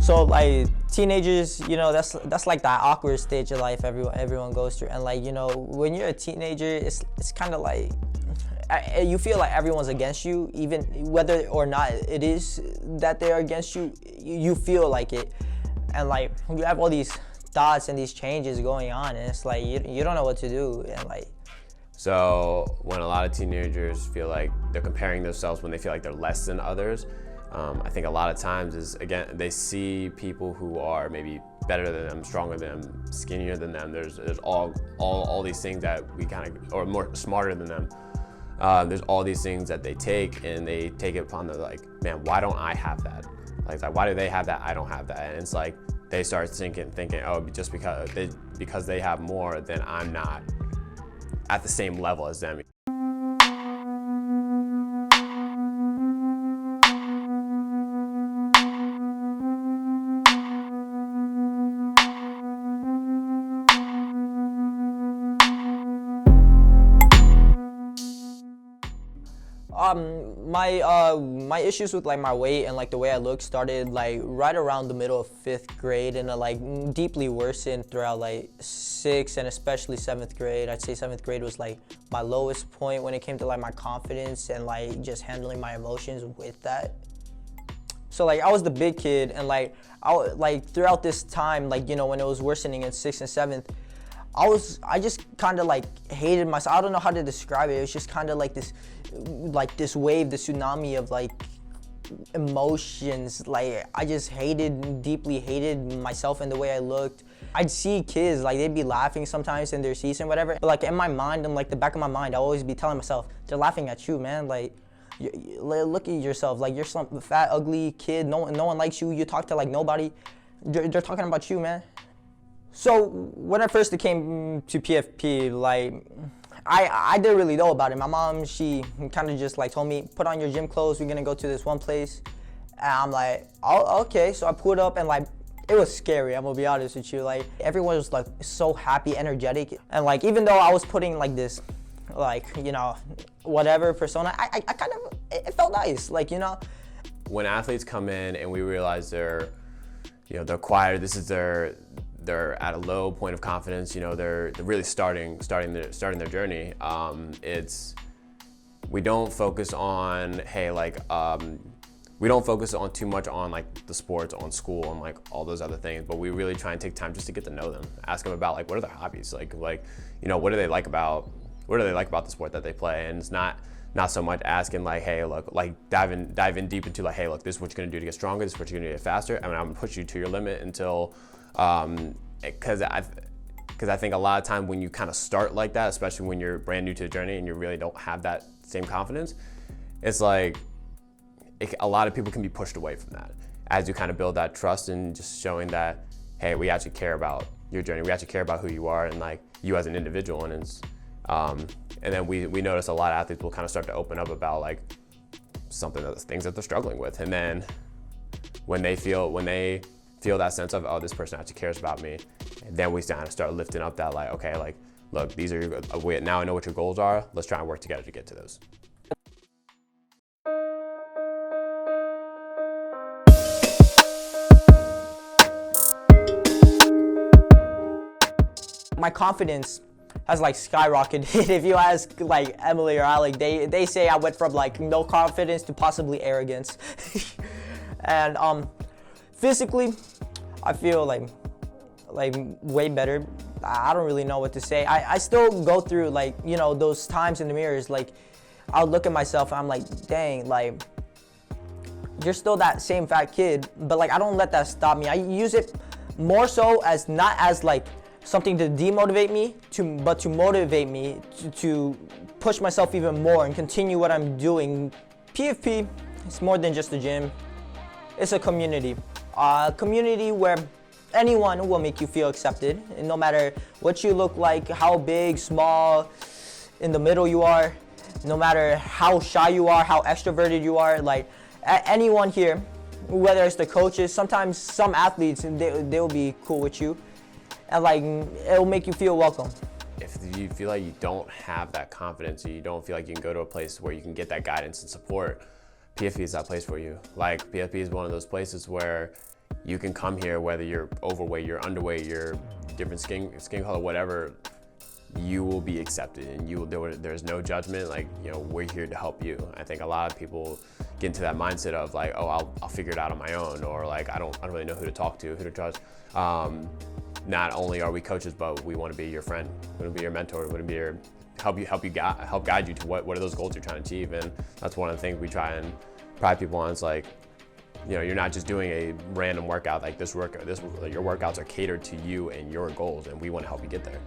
So like teenagers, you know, that's like that awkward stage of life everyone goes through. And like, you know, when you're a teenager, it's kind of like you feel like everyone's against you, even whether or not it is that they're against you, you feel like it. And like you have all these thoughts and these changes going on, and it's like you don't know what to do. And like, so when a lot of teenagers feel like they're comparing themselves when they feel like they're less than others, I think a lot of times is, again, they see people who are maybe better than them, stronger than them, skinnier than them. There's all these things that we kind of, or more smarter than them. There's all these things that they take, and they take it upon the like, man, why don't I have that? Like why do they have that? I don't have that. And it's like they start thinking, oh, just because they have more, then I'm not at the same level as them. My issues with like my weight and like the way I look started like right around the middle of 5th grade, and like deeply worsened throughout like 6th and especially 7th grade. I'd say 7th grade was like my lowest point when it came to like my confidence and like just handling my emotions with that. So like I was the big kid, and like throughout this time, like, you know, when it was worsening in 6th and 7th, I just kind of like hated myself. I don't know how to describe it. It was just kind of like this wave, this tsunami of like emotions. Like I just deeply hated myself and the way I looked. I'd see kids, like they'd be laughing sometimes in their seats and whatever. But like in my mind, in like the back of my mind, I'd always be telling myself, they're laughing at you, man. Like, look at yourself. Like you're some fat, ugly kid. No one likes you. You talk to like nobody. They're talking about you, man. So when I first came to PFP, like I didn't really know about it. My mom, she kind of just like told me, put on your gym clothes, we're gonna go to this one place. And I'm like, oh, okay. So I pulled up, and like it was scary, I'm gonna be honest with you. Like everyone was like so happy, energetic. And like even though I was putting like this, like, you know, whatever persona, I kind of, it felt nice, like, you know. When athletes come in and we realize they're quiet, this is they're at a low point of confidence, you know, they're really starting their journey. We don't focus on, hey, like, we don't focus on too much on like the sports, on school, and like all those other things, but we really try and take time just to get to know them. Ask them about like, what are their hobbies? Like, you know, what do they like about the sport that they play? And it's not so much asking like, hey, look, like dive in deep into like, hey, look, this is what you're gonna do to get stronger, this is what you're gonna do to get faster. I mean, I'm gonna push you to your limit until, because I think a lot of time when you kind of start like that, especially when you're brand new to the journey and you really don't have that same confidence, it's like a lot of people can be pushed away from that. As you kind of build that trust and just showing that, hey, we actually care about your journey, we actually care about who you are and like you as an individual. And it's and then we notice a lot of athletes will kind of start to open up about like things that they're struggling with. And then when they feel that sense of, oh, this person actually cares about me, and then we kind of start lifting up that like, okay, like, look, these are now I know what your goals are. Let's try and work together to get to those. My confidence has like skyrocketed. If you ask like Emily or Alec, they say I went from like no confidence to possibly arrogance. And physically, I feel like way better. I don't really know what to say. I still go through like, you know, those times in the mirrors, like I'll look at myself and I'm like, dang, like you're still that same fat kid. But like I don't let that stop me. I use it more so as not as like something to demotivate me, but to motivate me to push myself even more and continue what I'm doing. PFP, it's more than just a gym. It's a community. A community where anyone will make you feel accepted, and no matter what you look like, how big, small, in the middle you are, no matter how shy you are, how extroverted you are, like anyone here, whether it's the coaches, sometimes some athletes, they'll be cool with you, and like it'll make you feel welcome. If you feel like you don't have that confidence, or you don't feel like you can go to a place where you can get that guidance and support, PFP is that place for you. Like PFP is one of those places where you can come here whether you're overweight, you're underweight, you're different skin color, whatever. You will be accepted, and there's no judgment. Like, you know, we're here to help you. I think a lot of people get into that mindset of like, oh, I'll figure it out on my own, or like I don't really know who to talk to, who to trust. Not only are we coaches, but we want to be your friend, we want to be your mentor, we want to be your help guide you to what are those goals you're trying to achieve. And that's one of the things we try and pride people on. It's like, you know, you're not just doing a random workout. Like your workouts are catered to you and your goals, and we want to help you get there.